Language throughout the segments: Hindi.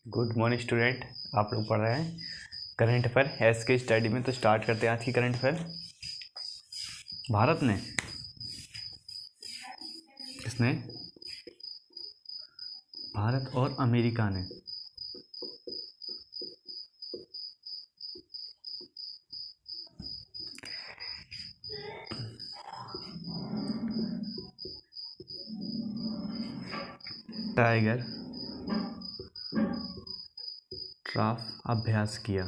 Good morning student. आप लोग पढ़ रहे हैं करंट अफेयर एस के स्टडी में। तो स्टार्ट करते हैं आज की करंट अफेयर। भारत ने किसने भारत और अमेरिका ने टाइगर ट्राफ अभ्यास किया।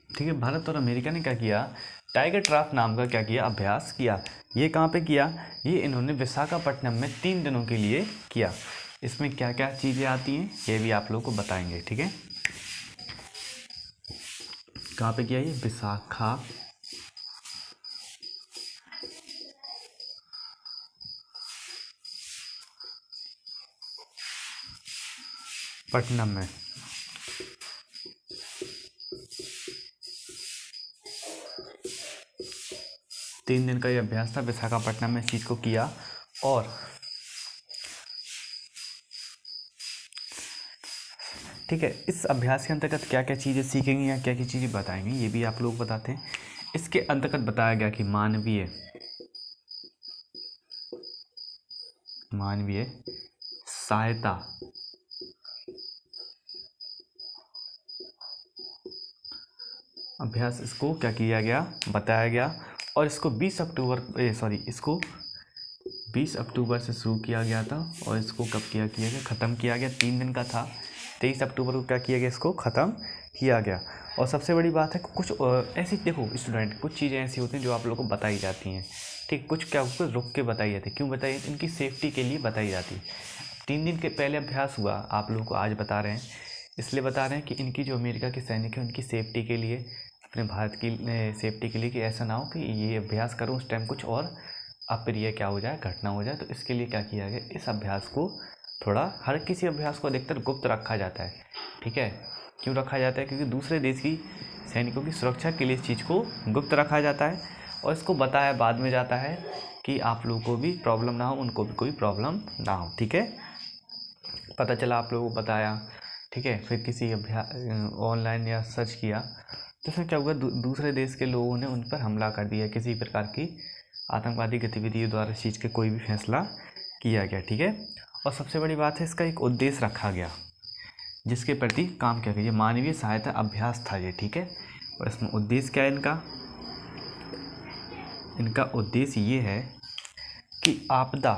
ठीक है, भारत और अमेरिका ने क्या किया? टाइगर ट्राफ नाम का क्या किया? अभ्यास किया। ये कहाँ पे किया? ये इन्होंने विशाखापट्टनम में 3 दिनों के लिए किया। इसमें क्या क्या चीज़ें आती हैं ये भी आप लोगों को बताएंगे। ठीक है, कहाँ पे किया? ये विशाखापट्टनम में। 3 दिन का ये अभ्यास था, विशाखापट्टनम में इस चीज़ को किया। और ठीक है, इस अभ्यास के अंतर्गत क्या क्या चीज़ें सीखेंगे या क्या क्या चीज़ें बताएंगे ये भी आप लोग बताते हैं। इसके अंतर्गत बताया गया कि मानवीय सहायता अभ्यास, इसको क्या किया गया? बताया गया। और इसको 20 अक्टूबर से शुरू किया गया था। और इसको कब किया गया? ख़त्म किया गया। 3 दिन का था। 23 अक्टूबर को क्या किया गया? इसको ख़त्म किया गया। और सबसे बड़ी बात है कुछ ऐसी, देखो स्टूडेंट, कुछ चीज़ें ऐसी होती हैं जो आप लोगों को बताई जाती हैं। ठीक, कुछ क्या उसको रुक के बताई जाती है। क्यों बताई जाती है? इनकी सेफ्टी के लिए बताई जाती है। 3 दिन के पहले अभ्यास हुआ, आप लोगों को आज बता रहे हैं। इसलिए बता रहे हैं कि इनकी जो अमेरिका के सैनिक हैं उनकी सेफ्टी के लिए, अपने भारत की सेफ्टी के लिए, कि ऐसा ना हो कि ये अभ्यास करो उस टाइम कुछ और अप्रिय क्या हो जाए, घटना हो जाए। तो इसके लिए क्या किया गया? इस अभ्यास को थोड़ा, हर किसी अभ्यास को अधिकतर गुप्त रखा जाता है। ठीक है, क्यों रखा जाता है? क्योंकि दूसरे देश की सैनिकों की सुरक्षा के लिए इस चीज़ को गुप्त रखा जाता है। और इसको बताया बाद में जाता है कि आप लोगों को भी प्रॉब्लम ना हो, उनको भी कोई प्रॉब्लम ना हो। ठीक है, पता चला आप लोगों को बताया। ठीक है, फिर किसी अभ्यास ऑनलाइन या सर्च किया तो फिर क्या हुआ? दूसरे देश के लोगों ने उन पर हमला कर दिया। किसी प्रकार की आतंकवादी गतिविधियों द्वारा इस चीज़ के कोई भी फैसला किया गया। ठीक है, और सबसे बड़ी बात है इसका एक उद्देश्य रखा गया जिसके प्रति काम किया गया। ये मानवीय सहायता अभ्यास था ये। ठीक है, और इसमें उद्देश्य क्या है इनका उद्देश्य ये है कि आपदा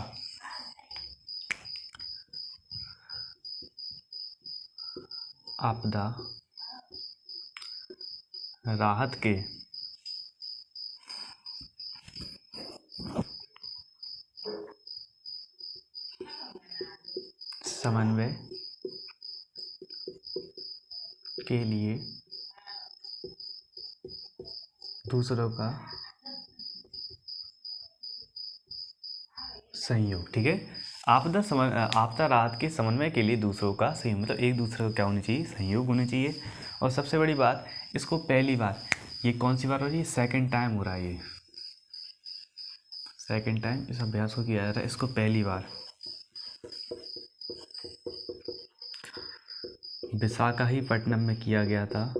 राहत के समन्वय के लिए दूसरों का सहयोग। ठीक है, आपदा राहत के समन्वय के लिए दूसरों का सहयोग, मतलब एक दूसरे को क्या होना चाहिए? सहयोग होना चाहिए। और सबसे बड़ी बात, इसको पहली बार, ये कौन सी बार हो रही है? सेकंड टाइम हो रहा है। ये सेकंड टाइम इस अभ्यास को किया जा रहा है। इसको पहली बार विशाखापट्टनम में किया गया था।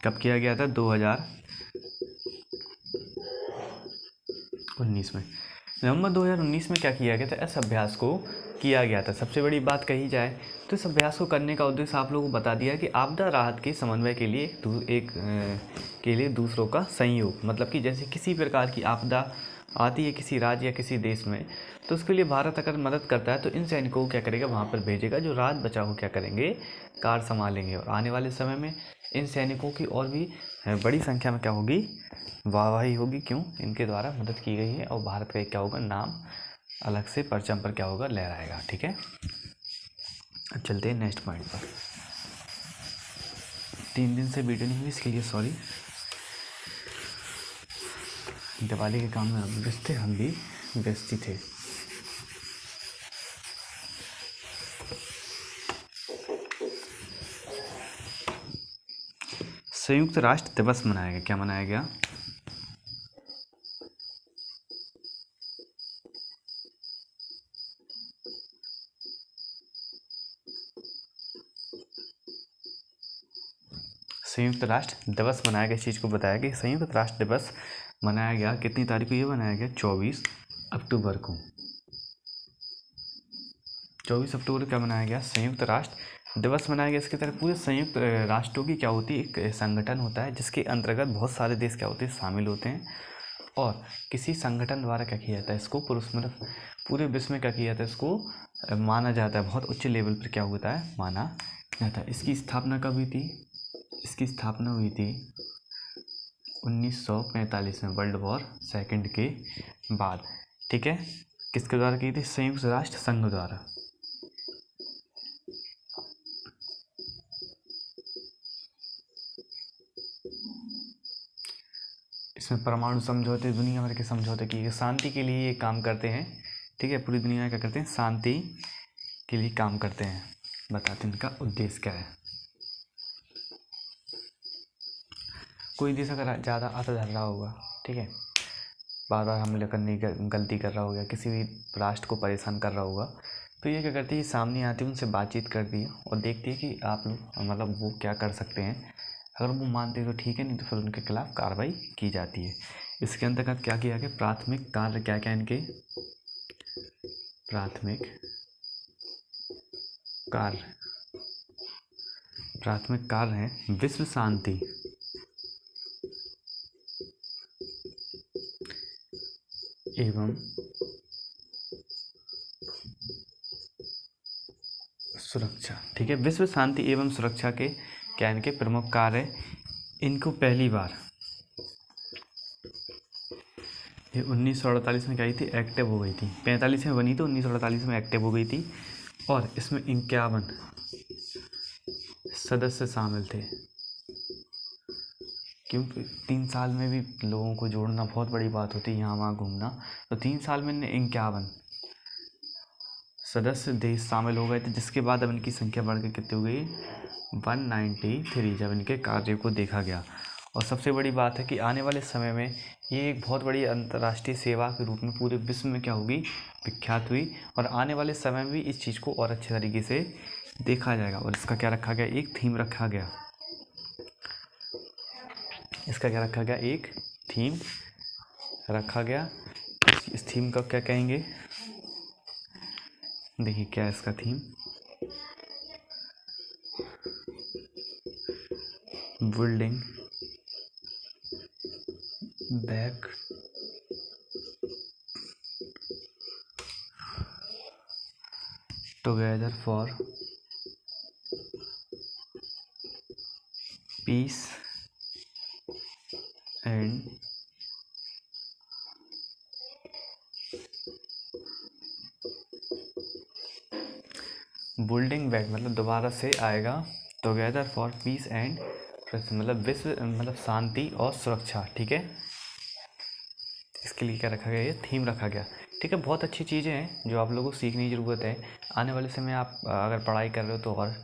कब किया गया था? 2019 में। नवंबर 2019 में क्या किया गया था? इस अभ्यास को किया गया था। सबसे बड़ी बात कही जाए तो इस अभ्यास को करने का उद्देश्य आप लोगों को बता दिया कि आपदा राहत के समन्वय के लिए दूसरों का संयोग, मतलब कि जैसे किसी प्रकार की आपदा आती है किसी राज्य या किसी देश में, तो उसके लिए भारत अगर मदद करता है तो इन सैनिकों को क्या करेगा? वहाँ पर भेजेगा, जो राहत बचाव क्या करेंगे? कार्य संभालेंगे। और आने वाले समय में इन सैनिकों की और भी बड़ी संख्या में क्या होगी? वाहवाही होगी। क्यों? इनके द्वारा मदद की गई है। और भारत का एक क्या होगा? नाम अलग से परचम पर क्या होगा? लहराएगा। ठीक है, अब चलते हैं नेक्स्ट पॉइंट पर। 3 दिन से वीडियो नहीं हुई, इसके लिए सॉरी। दिवाली के काम में व्यस्त थे, हम भी व्यस्त ही थे। संयुक्त राष्ट्र दिवस मनाया गया। क्या मनाया गया? संयुक्त राष्ट्र दिवस मनाया गया। इस चीज़ को बताया कि संयुक्त राष्ट्र दिवस मनाया गया कितनी तारीख को, ये मनाया गया 24 अक्टूबर को। 24 अक्टूबर को क्या मनाया गया, संयुक्त राष्ट्र दिवस मनाया गया। इसके तहत पूरे संयुक्त राष्ट्रों की क्या होती है, एक संगठन होता है जिसके अंतर्गत बहुत सारे देश क्या होते हैं, शामिल होते हैं। और किसी संगठन द्वारा क्या किया जाता है, इसको पुरुष मतलब पूरे विश्व में क्या किया जाता है, इसको माना जाता है, बहुत उच्च लेवल पर क्या होता है, माना जाता है। इसकी स्थापना कब हुई थी, इसकी स्थापना हुई थी 1945 में, वर्ल्ड वॉर सेकंड के बाद। ठीक है, किसके द्वारा की थी, संयुक्त राष्ट्र संघ द्वारा। इसमें परमाणु समझौते, दुनिया भर के समझौते किए, शांति के लिए ये काम करते हैं। ठीक है, पूरी दुनिया में क्या करते हैं, शांति के लिए काम करते हैं। बताते हैं इनका उद्देश्य क्या है। कोई देश अगर ज़्यादा अत धर रहा होगा, ठीक है, बार बार हमले करने की गलती कर रहा होगा, किसी भी राष्ट्र को परेशान कर रहा होगा, तो ये क्या करती है, सामने आती है, उनसे बातचीत करती है और देखती है कि आप लोग मतलब वो क्या कर सकते हैं। अगर वो मानते हैं तो ठीक है, नहीं तो फिर उनके खिलाफ कार्रवाई की जाती है। इसके अंतर्गत क्या किया गया, प्राथमिक कार्य क्या क्या इनके, प्राथमिक कार्य हैं विश्व शांति, एवं सुरक्षा। ठीक है, विश्व शांति एवं सुरक्षा के क्या इनके प्रमुख कार्य। इनको पहली बार ये 1948 में क्या आई थी, एक्टिव हो गई थी। 45 में बनी तो 1948 में एक्टिव हो गई थी। और इसमें 51 सदस्य शामिल थे। क्योंकि 3 साल में भी लोगों को जोड़ना बहुत बड़ी बात होती है, यहाँ वहाँ घूमना। तो 3 साल में 51 सदस्य देश शामिल हो गए थे, जिसके बाद अब इनकी संख्या बढ़ के कितनी हो गई, 193, जब इनके कार्यों को देखा गया। और सबसे बड़ी बात है कि आने वाले समय में ये एक बहुत बड़ी अंतर्राष्ट्रीय सेवा के रूप में पूरे विश्व में क्या होगी, विख्यात हुई। और आने वाले समय में भी इस चीज़ को और अच्छे तरीके से देखा जाएगा। और इसका क्या रखा गया, एक थीम रखा गया। इसका क्या रखा गया, एक थीम रखा गया। इस थीम का क्या कहेंगे, देखिए क्या है इसका theme, building back together for piece and building back मतलब दोबारा से आएगा, टुगेदर फॉर पीस एंड मतलब विश्व मतलब शांति और सुरक्षा। ठीक है, इसके लिए क्या रखा गया, ये थीम रखा गया। ठीक है, बहुत अच्छी चीज़ें हैं जो आप लोगों को सीखने की ज़रूरत है। आने वाले समय आप अगर पढ़ाई कर रहे हो तो और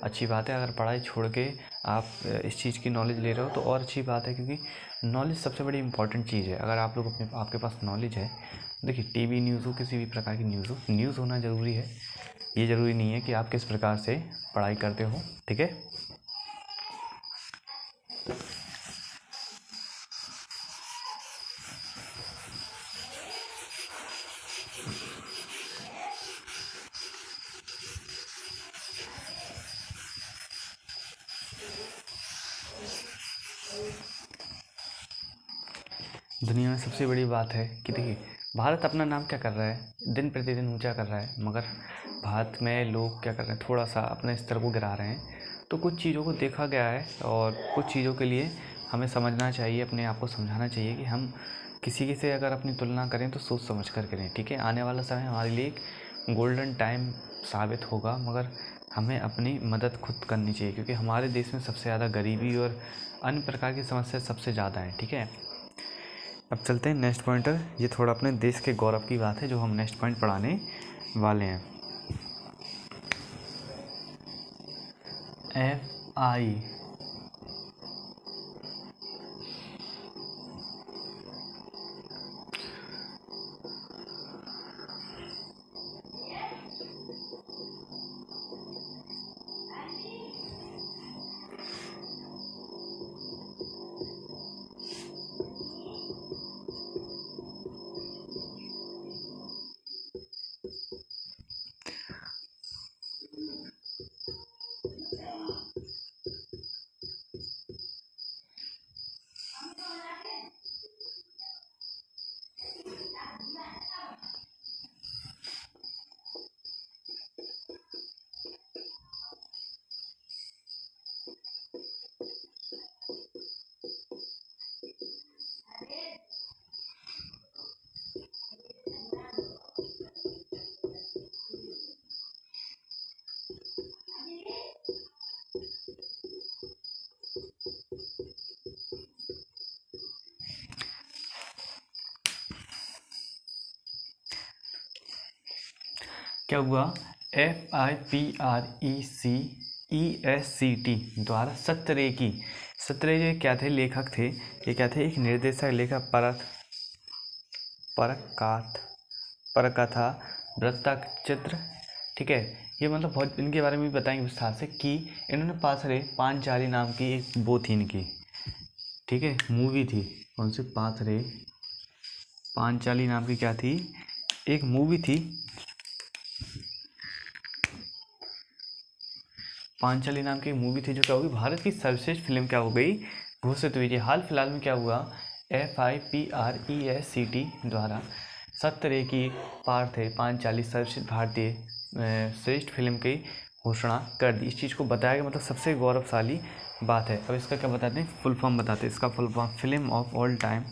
अच्छी बात है, अगर पढ़ाई छोड़ के आप इस चीज़ की नॉलेज ले रहे हो तो और अच्छी बात है, क्योंकि नॉलेज सबसे बड़ी इंपॉर्टेंट चीज़ है। अगर आप लोग आपके पास नॉलेज है, देखिए टीवी न्यूज़ हो, किसी भी प्रकार की न्यूज़ होना ज़रूरी है। ये ज़रूरी नहीं है कि आप किस प्रकार से पढ़ाई करते हो। ठीक है, दुनिया में सबसे बड़ी बात है कि देखिए भारत अपना नाम क्या कर रहा है, दिन प्रतिदिन ऊंचा कर रहा है, मगर भारत में लोग क्या कर रहे हैं, थोड़ा सा अपने स्तर को गिरा रहे हैं। तो कुछ चीज़ों को देखा गया है और कुछ चीज़ों के लिए हमें समझना चाहिए, अपने आप को समझाना चाहिए कि हम किसी के से अगर अपनी तुलना करें तो सोच समझ कर करें। ठीक है, आने वाला समय हमारे लिए एक गोल्डन टाइम साबित होगा, मगर हमें अपनी मदद खुद करनी चाहिए, क्योंकि हमारे देश में सबसे ज़्यादा गरीबी और अन्य प्रकार की समस्या सबसे ज़्यादा है। ठीक है, अब चलते हैं नेक्स्ट पॉइंटर। ये थोड़ा अपने देश के गौरव की बात है जो हम नेक्स्ट पॉइंट पढ़ाने वाले हैं। FI क्या हुआ, FIPRECESCT द्वारा सत्रेकी क्या थे, लेखक थे, ये क्या थे, एक निर्देशक, लेखक, परकथा, वृत्तचित्र, ठीक है। ये मतलब बहुत इनके बारे में भी बताएंगे विस्तार से कि इन्होंने पाथरे पांचाली नाम की एक वो थी इनकी, ठीक है, मूवी थी। कौन सी, पाथरे पांचाली नाम की क्या थी, एक मूवी थी, पांचाली नाम की एक मूवी थी, जो क्या होगी, भारत की सर्वश्रेष्ठ फिल्म क्या हो गई, घोषित हुई थी। हाल फिलहाल में क्या हुआ, FIPRESCT द्वारा सत्तरेकी पार्थे पांचाली सर्वश्रेष्ठ भारतीय श्रेष्ठ फिल्म की घोषणा कर दी। इस चीज़ को बताया गया, मतलब सबसे गौरवशाली बात है। अब इसका क्या बताते हैं, फुल फॉर्म बताते हैं। इसका full form film of all time,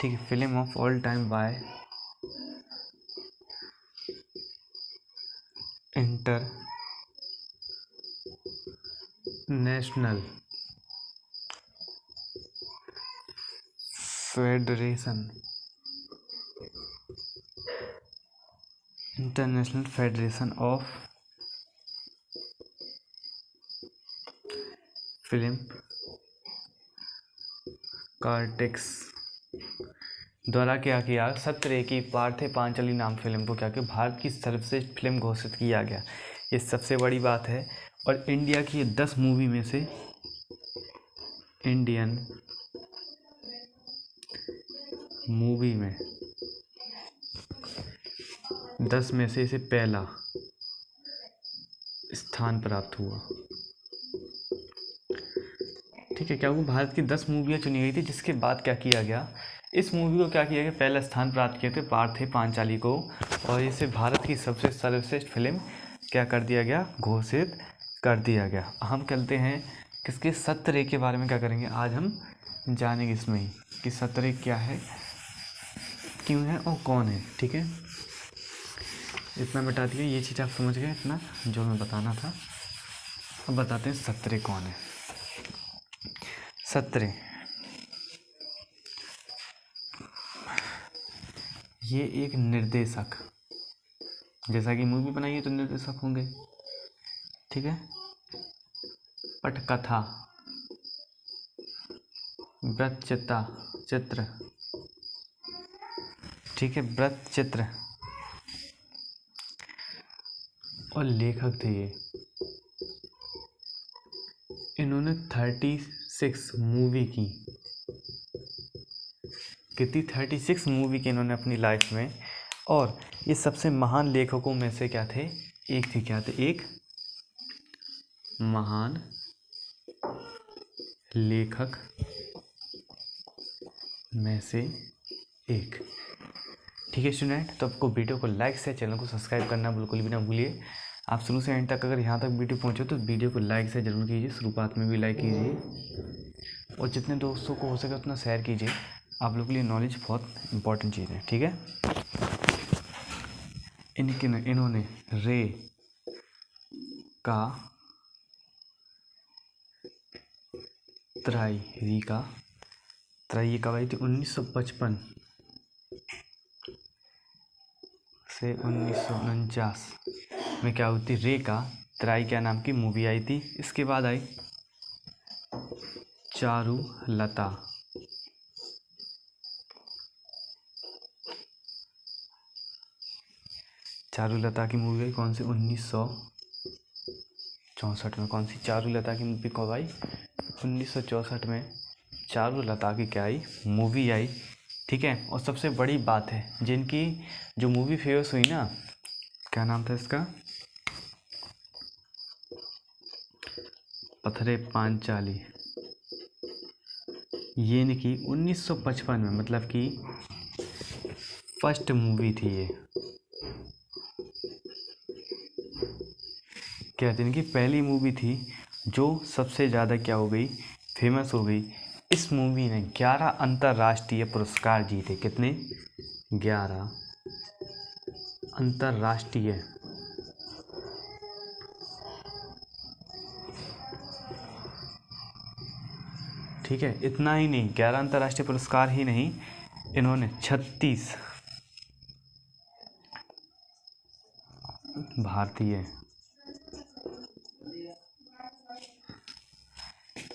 ठीक है, film of all time bye international federation of film cortex द्वारा क्या किया, सत्तरेकी पार्थे पांचाली नाम फिल्म को क्या किया, भारत की सर्वश्रेष्ठ फिल्म घोषित किया गया। ये सबसे बड़ी बात है। और इंडिया की 10 मूवी में से, इंडियन मूवी में 10 में से इसे पहला स्थान प्राप्त हुआ, ठीक है। क्या हुआ, भारत की 10 मूवियाँ चुनी गई थी, जिसके बाद क्या किया गया, इस मूवी को क्या किया गया, पहला स्थान प्राप्त किए थे पार्थे पांचाली को, और इसे भारत की सबसे सर्वश्रेष्ठ फिल्म क्या कर दिया गया, घोषित कर दिया गया। हम कहते हैं किसके, सत्तरे के बारे में क्या करेंगे आज हम जानेंगे इसमें ही, कि सत्तरे क्या है, क्यों है और कौन है, ठीक है। इतना बता दिया, ये चीज़ आप समझ गए, इतना जो मैं बताना था। अब बताते हैं सत्तरे कौन है। सत्तरे ये एक निर्देशक, जैसा कि मूवी बनाई है तो निर्देशक होंगे, ठीक है। पटकथा, चित्र, ठीक है, वृत्तचित्र, और लेखक थे ये। इन्होंने 36 मूवी की, कितनी, 36 मूवी की इन्होंने अपनी लाइफ में। और ये सबसे महान लेखकों में से क्या थे, एक थी, क्या थे, एक महान लेखक में से एक, ठीक है स्टूडेंट। तो आपको वीडियो को लाइक से, चैनल को सब्सक्राइब करना बिल्कुल भी ना भूलिए। आप शुरू से एंड तक अगर यहाँ तक वीडियो पहुँचे तो वीडियो को लाइक से जरूर कीजिए, शुरुआत में भी लाइक कीजिए, और जितने दोस्तों को हो सके उतना शेयर कीजिए। आप लोगों के लिए नॉलेज बहुत इंपॉर्टेंट चीज़ है, ठीक है। इन्होंने रे का त्राई कब आई थी, 1955 से 1949 में क्या होती, रे का त्राई क्या नाम की मूवी आई थी। इसके बाद आई चारुलता, की मूवी आई कौन सी, 1964 में। कौन सी, चारुलता की मूवी कब आई, 1964 में चारुलता की क्या आई, मूवी आई, ठीक है। और सबसे बड़ी बात है, जिनकी जो मूवी फेमस हुई ना, क्या नाम था इसका, पथरे पांचाली, ये इनकी 1955 में, मतलब कि फर्स्ट मूवी थी ये, क्या थी, इनकी पहली मूवी थी जो सबसे ज़्यादा क्या हो गई, फेमस हो गई। इस मूवी ने 11 अंतर्राष्ट्रीय पुरस्कार जीते, कितने, 11 अंतर्राष्ट्रीय ठीक है, इतना ही नहीं, 11 अंतर्राष्ट्रीय पुरस्कार ही नहीं, इन्होंने 36 भारतीय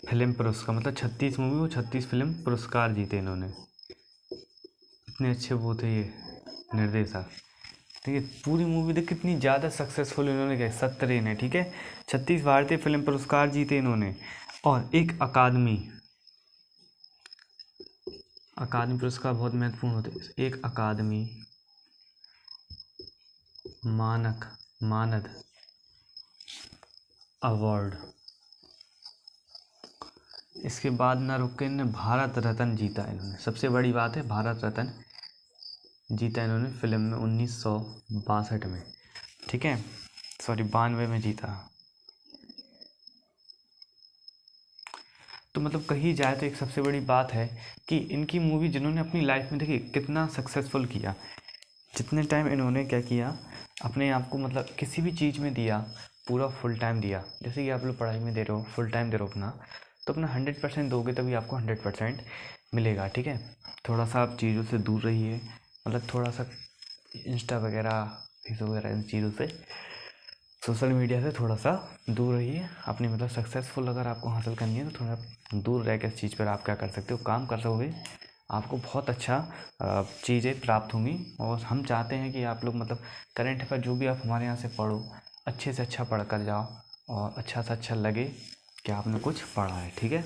फिल्म पुरस्कार, मतलब 36 मूवी और 36 फिल्म पुरस्कार जीते इन्होंने। इतने अच्छे वो थे ये निर्देशक। ठीक है, पूरी मूवी देख कितनी ज़्यादा सक्सेसफुल इन्होंने किया, 17 ने, ठीक है, 36 भारतीय फिल्म पुरस्कार जीते इन्होंने, और एक अकादमी पुरस्कार बहुत महत्वपूर्ण होते हैं, एक अकादमी मानद अवार्ड। इसके बाद ना रुक के इन्होंने भारत रत्न जीता इन्होंने, सबसे बड़ी बात है भारत रत्न जीता इन्होंने फिल्म में 1962 में, ठीक है, सॉरी 92 में जीता। तो मतलब कही जाए तो एक सबसे बड़ी बात है कि इनकी मूवी जिन्होंने अपनी लाइफ में देखी कितना सक्सेसफुल किया, जितने टाइम इन्होंने क्या किया अपने आप को, मतलब किसी भी चीज़ में दिया, पूरा फुल टाइम दिया। जैसे कि आप लोग पढ़ाई में दे रहे हो, फुल टाइम दे रहे हो अपना, तो अपना 100% दोगे तभी आपको 100% मिलेगा, ठीक है। थोड़ा सा आप चीज़ों से दूर रहिए, मतलब थोड़ा सा इंस्टा वगैरह, फेसबुक वगैरह इन चीज़ों से, सोशल मीडिया से थोड़ा सा दूर रहिए। अपनी मतलब सक्सेसफुल अगर आपको हासिल करनी है तो थोड़ा दूर रह के इस चीज़ पर आप क्या कर सकते हो, काम कर सकोगे, आपको बहुत अच्छा चीज़ें प्राप्त होंगी। और हम चाहते हैं कि आप लोग मतलब करंट अफेयर जो भी आप हमारे यहाँ से पढ़ो, अच्छे से अच्छा पढ़ कर जाओ और अच्छा से अच्छा लगे कि आपने कुछ पढ़ा है, ठीक है।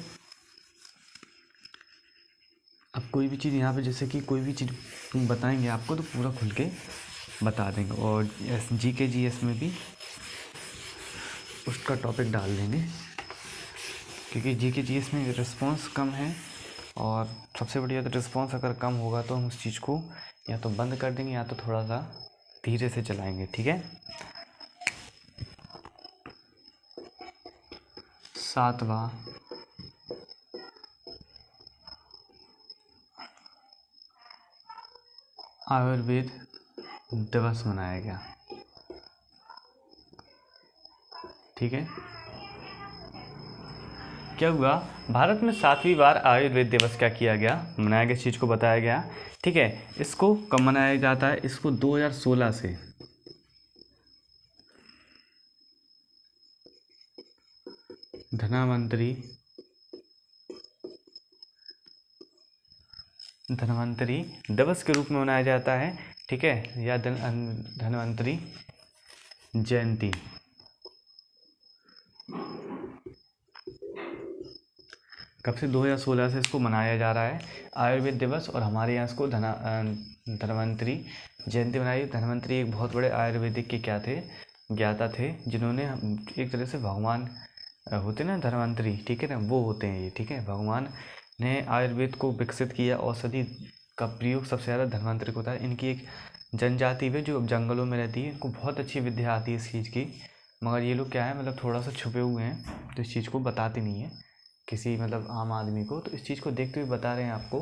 अब कोई भी चीज़ यहाँ पे जैसे कि कोई भी चीज़ बताएंगे आपको तो पूरा खुल के बता देंगे, और जीके जीएस में भी उसका टॉपिक डाल देंगे, क्योंकि जीके जीएस में रिस्पांस कम है, और सबसे बढ़िया तो रिस्पांस अगर कम होगा तो हम उस चीज़ को या तो बंद कर देंगे या तो थोड़ा सा धीरे से चलाएंगे, ठीक है। 7वां आयुर्वेद दिवस मनाया गया, ठीक है। क्या हुआ, भारत में 7वीं बार आयुर्वेद दिवस क्या किया गया, मनाया गया, इस चीज़ को बताया गया, ठीक है। इसको कब मनाया जाता है, इसको 2016 से धन्वंतरी दिवस के रूप में मनाया जाता है, ठीक है, या धन्वंतरी जयंती। कब से, 2016 से इसको मनाया जा रहा है आयुर्वेद दिवस, और हमारे यहाँ इसको धन्वंतरी जयंती मनाई। धन्वंतरी एक बहुत बड़े आयुर्वेदिक के क्या थे, ज्ञाता थे, जिन्होंने एक तरह से भगवान होते ना धन्वंतरी, ठीक है ना, वो होते हैं ये, ठीक है। भगवान ने आयुर्वेद को विकसित किया, औषधि का प्रयोग सबसे ज़्यादा धन्वंतरी को होता है। इनकी एक जनजाति है जो जंगलों में रहती है, इनको बहुत अच्छी विद्या आती है इस चीज़ की, मगर ये लोग क्या है मतलब थोड़ा सा छुपे हुए हैं, तो इस चीज़ को बताते नहीं है किसी मतलब आम आदमी को। तो इस चीज़ को देखते हुए बता रहे हैं आपको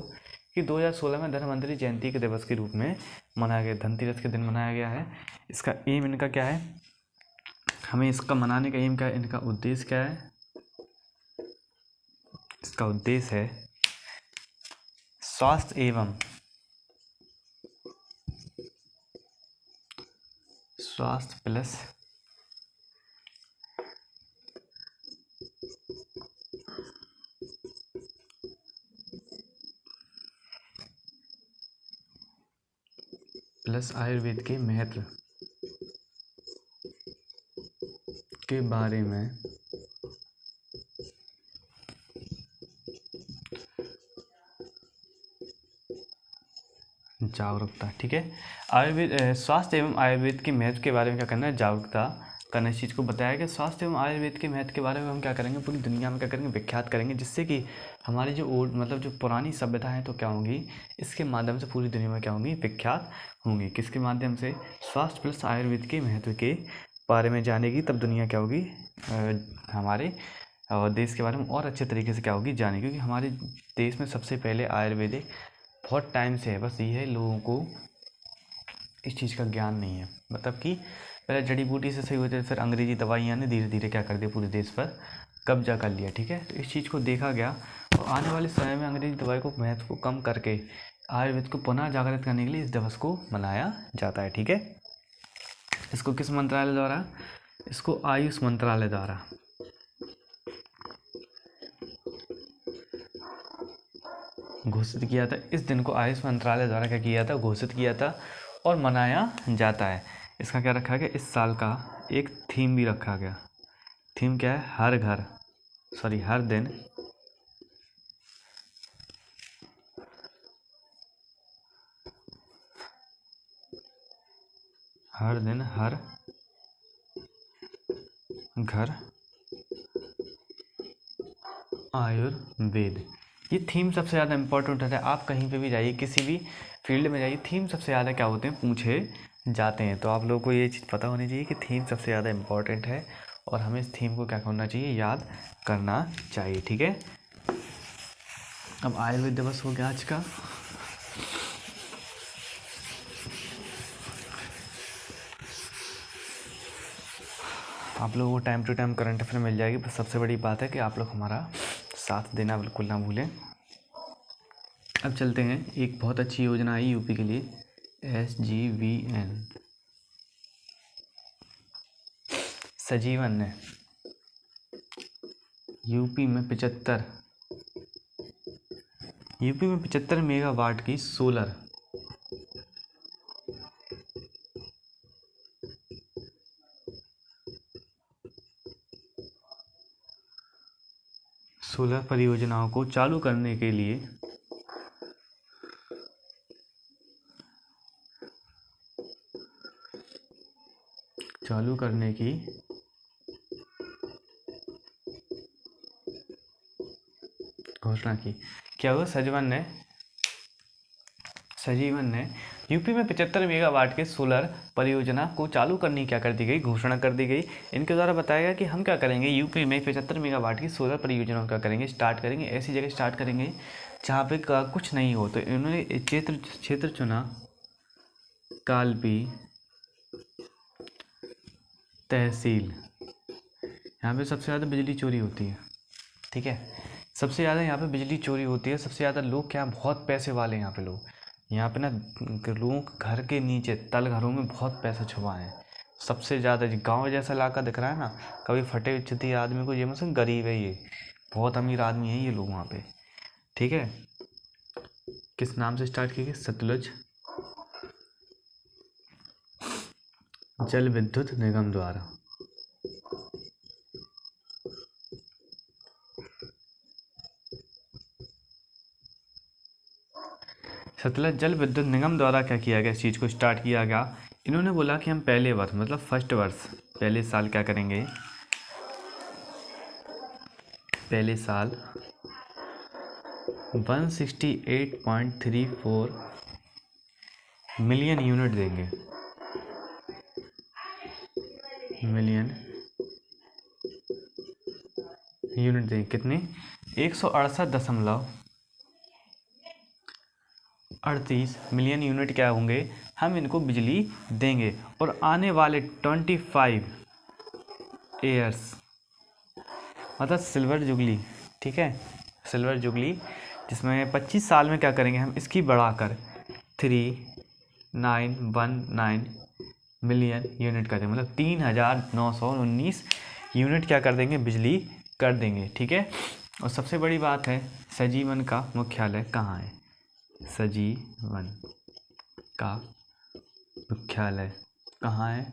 कि 2016 में धन्वंतरी जयंती के दिवस के रूप में मनाया गया, धनतेरस के दिन मनाया गया है। इसका एम इनका क्या है, हमें इसका मनाने का एम क्या है, इनका उद्देश्य क्या है, इसका उद्देश्य है स्वास्थ्य प्लस आयुर्वेद के महत्व के बारे में जागरूकता, ठीक है। आयुर्वेद स्वास्थ्य एवं आयुर्वेद के महत्व के बारे में क्या करना है, जागरूकता करना, इस चीज़ को बताया गया। स्वास्थ्य एवं आयुर्वेद के महत्व के बारे में हम क्या करेंगे, पूरी दुनिया में क्या करेंगे, विख्यात करेंगे, जिससे कि हमारी जो ओल्ड मतलब जो पुरानी सभ्यता है तो क्या होंगी, इसके माध्यम से पूरी दुनिया में क्या होंगी, विख्यात होंगी। किसके माध्यम से, स्वास्थ्य प्लस आयुर्वेद के महत्व के बारे में जानेगी, तब दुनिया क्या होगी, हमारे देश के बारे में और अच्छे तरीके से क्या होगी जानेगी, क्योंकि हमारे देश में सबसे पहले आयुर्वेदिक बहुत टाइम से है, बस ये है लोगों को इस चीज़ का ज्ञान नहीं है। मतलब कि पहले जड़ी बूटी से सही होते, फिर अंग्रेजी दवाइयाँ ने धीरे धीरे क्या कर दिया, पूरे देश पर कब्जा कर लिया, ठीक है। तो इस चीज़ को देखा गया तो आने वाले समय में अंग्रेजी दवाई को महत्व को कम करके आयुर्वेद को पुनः जागृत करने के लिए इस दिवस को मनाया जाता है। ठीक है, इसको किस मंत्रालय द्वारा? इसको आयुष मंत्रालय द्वारा घोषित किया था। इस दिन को आयुष मंत्रालय द्वारा क्या किया था? घोषित किया था और मनाया जाता है। इसका क्या रखा गया? इस साल का एक थीम भी रखा गया। थीम क्या है? हर दिन हर घर आयुर्वेद। ये थीम सबसे ज़्यादा इम्पोर्टेंट होता है। आप कहीं पे भी जाइए, किसी भी फील्ड में जाइए, थीम सबसे ज़्यादा क्या होते हैं? पूछे जाते हैं। तो आप लोगों को ये चीज़ पता होनी चाहिए कि थीम सबसे ज़्यादा इम्पोर्टेंट है और हमें इस थीम को क्या करना चाहिए? याद करना चाहिए। ठीक है, अब आयुर्वेद दिवस हो गया आज का। आप लोगों को time to time current affair मिल जाएगी, बस सबसे बड़ी बात है कि आप लोग हमारा साथ देना बिल्कुल ना भूलें। अब चलते हैं, एक बहुत अच्छी योजना आई यूपी के लिए, SGVN, सजीवन ने यूपी में 75 मेगावाट की सोलर परियोजनाओं को चालू करने की घोषणा की। क्या हुआ? सजीवन ने यूपी में 75 मेगावाट के सोलर परियोजना को चालू करने की क्या कर दी गई? घोषणा कर दी गई। इनके द्वारा बताया गया कि हम क्या करेंगे, यूपी में 75 मेगावाट की सोलर परियोजना क्या करेंगे? स्टार्ट करेंगे। ऐसी जगह स्टार्ट करेंगे जहाँ पे कुछ नहीं हो। तो इन्होंने क्षेत्र चुना कालपी तहसील। यहाँ पे सबसे ज़्यादा बिजली चोरी होती है। ठीक है, सबसे ज़्यादा यहाँ पे बिजली चोरी होती है। सबसे ज़्यादा लोग क्या, बहुत पैसे वाले यहाँ पे लोग, यहाँ पे ना लोगों के घर के नीचे तल घरों में बहुत पैसा छुपा है। सबसे ज़्यादा गांव जैसा इलाका दिख रहा है ना, कभी फटे चिट्ठी आदमी को, ये मतलब गरीब है, ये बहुत अमीर आदमी है ये लोग वहाँ पे। ठीक है, किस नाम से स्टार्ट की गई? सतलुज जल विद्युत निगम द्वारा। सतलज जल विद्युत निगम द्वारा क्या किया गया? इस चीज़ को स्टार्ट किया गया। इन्होंने बोला कि हम पहले वर्ष मतलब फर्स्ट वर्ष, पहले साल क्या करेंगे? पहले साल 168.34 मिलियन यूनिट देंगे। कितने? 168.38 मिलियन यूनिट क्या होंगे? हम इनको बिजली देंगे। और आने वाले 25 ईयर्स मतलब सिल्वर जुबली, ठीक है, सिल्वर जुबली, जिसमें 25 साल में क्या करेंगे? हम इसकी बढ़ाकर 3919 मिलियन यूनिट कर देंगे। मतलब 3919 यूनिट क्या कर देंगे? बिजली कर देंगे। ठीक है, और सबसे बड़ी बात है, सजीवन का मुख्यालय कहाँ है? सजीवन का मुख्यालय कहाँ है?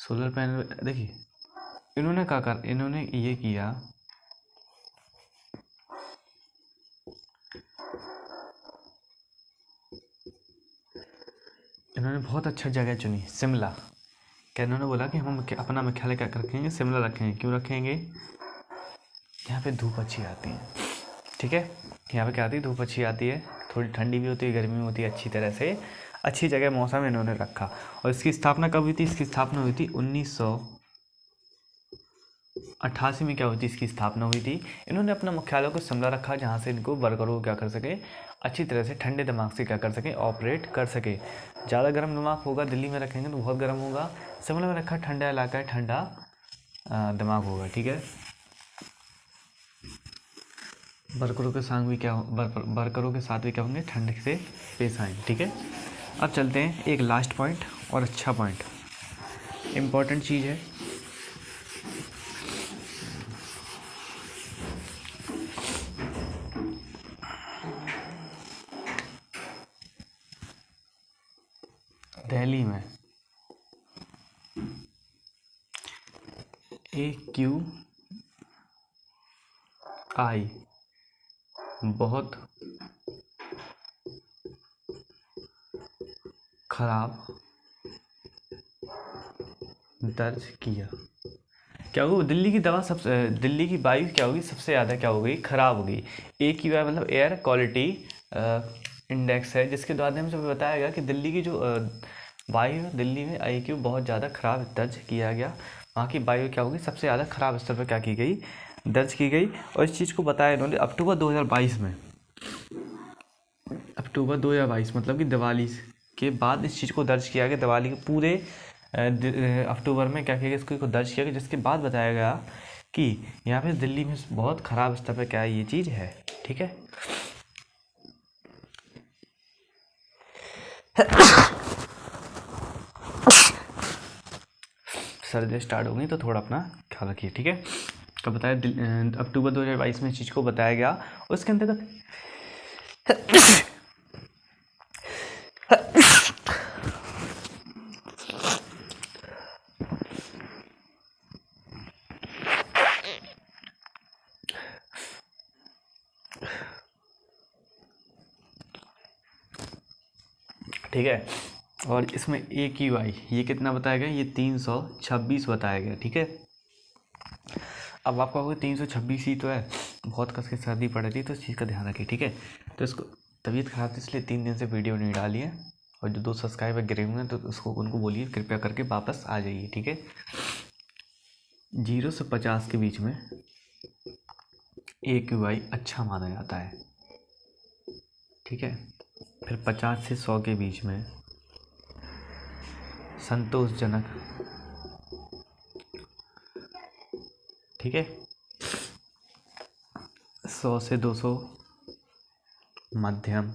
सोलर पैनल, देखिए इन्होंने ये किया, इन्होंने बहुत अच्छा जगह चुनी, शिमला। क्या इन्होंने बोला कि हम अपना मुख्यालय क्या रखेंगे? शिमला रखेंगे। क्यों रखेंगे? यहाँ पे धूप अच्छी आती है। ठीक है, यहाँ पे क्या आती है? धूप अच्छी आती है, थोड़ी ठंडी भी होती है, गर्मी होती है, अच्छी तरह से अच्छी जगह मौसम इन्होंने रखा। और इसकी स्थापना कब हुई थी? इसकी स्थापना हुई थी 1988 में। क्या हुई थी? इसकी स्थापना हुई थी। इन्होंने अपना मुख्यालय को शिमला रखा, जहाँ से इनको वर्करों को क्या कर सके? अच्छी तरह से ठंडे दिमाग से क्या कर सके? ऑपरेट कर सके। ज़्यादा गर्म दिमाग होगा दिल्ली में रखेंगे तो बहुत गर्म होगा, शिमला में रखा ठंडा इलाका है, ठंडा दिमाग होगा। ठीक है, वर्करों के साथ भी वर्करों के साथ भी क्या होंगे, ठंड से पेश आएंगे। ठीक है, अब चलते हैं एक लास्ट पॉइंट और अच्छा पॉइंट, इम्पोर्टेंट चीज़ है। दिल्ली में AQI बहुत खराब दर्ज किया। क्या होगा, दिल्ली की वायु क्या होगी, सबसे ज़्यादा क्या हो गई, खराब हो गई। AQI मतलब एयर क्वालिटी इंडेक्स है, जिसके द्वारा हमसे बताया गया कि दिल्ली की जो वायु है, दिल्ली में IQ बहुत ज़्यादा खराब दर्ज किया गया। वहाँ की वायु क्या होगी, सबसे ज़्यादा खराब स्तर पर क्या की गई, दर्ज की गई। और इस चीज़ को बताया इन्होंने अक्टूबर 2022 में, अक्टूबर 2022 मतलब कि दिवाली के बाद इस चीज़ को दर्ज किया गया। दिवाली के पूरे अक्टूबर में क्या किया गया, इसको दर्ज किया गया, जिसके बाद बताया गया कि यहाँ पे दिल्ली में बहुत ख़राब स्तर पर क्या ये चीज़ है। ठीक है, सर्दी स्टार्ट हो गई तो थोड़ा अपना ख्याल रखिए। ठीक है, तो बताया अक्टूबर 2022 में इस चीज़ को बताया गया। उसके अंतर्गत ठीक है, और इसमें AQI ये कितना बताया गया, ये 326 बताया गया। ठीक है, अब आपका होगा 326 ही तो है, बहुत कस के सर्दी पड़ रही तो इस चीज़ का ध्यान रखिए। ठीक है, तो इसको तबीयत खराब थी इसलिए 3 दिन से वीडियो नहीं डाली है, और जो 2 सब्सक्राइबर गिरे हुए हैं तो उनको बोलिए कृपया करके वापस आ जाइए। ठीक है, 0 से 50 के बीच में AQI अच्छा माना जाता है। ठीक है, फिर 50 से 100 के बीच में संतोषजनक। ठीक है, 100 से 200 मध्यम,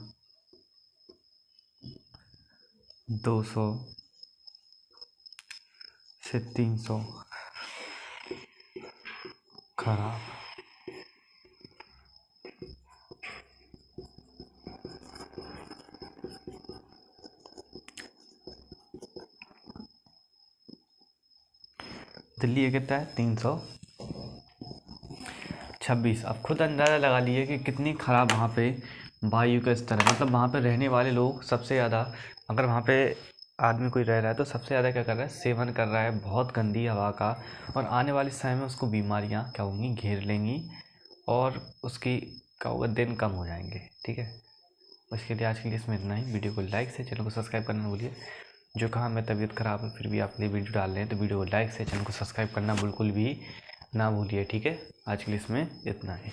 200 से 300 खराब। दिल्ली ये कितना है, 326। अब खुद अंदाज़ा लगा लिए कि कितनी ख़राब वहाँ पे वायु का स्तर है। मतलब वहाँ पे रहने वाले लोग सबसे ज़्यादा, अगर वहाँ पे आदमी कोई रह रहा है तो सबसे ज़्यादा क्या कर रहा है, सेवन कर रहा है बहुत गंदी हवा का। और आने वाले समय में उसको बीमारियाँ क्या होंगी, घेर लेंगी, और उसकी क्या होगा, दिन कम हो जाएंगे। ठीक है, उसके लिए आज के लिए इसमें इतना ही। वीडियो को लाइक से, चैनल को सब्सक्राइब करना भूलिए। जो कहा मैं तबीयत ख़राब है फिर भी आप लिए वीडियो डाल रहे हैं, तो वीडियो को लाइक से, चैनल को सब्सक्राइब करना बिल्कुल भी ना भूलिए। ठीक है, आज के लिए इसमें इतना ही।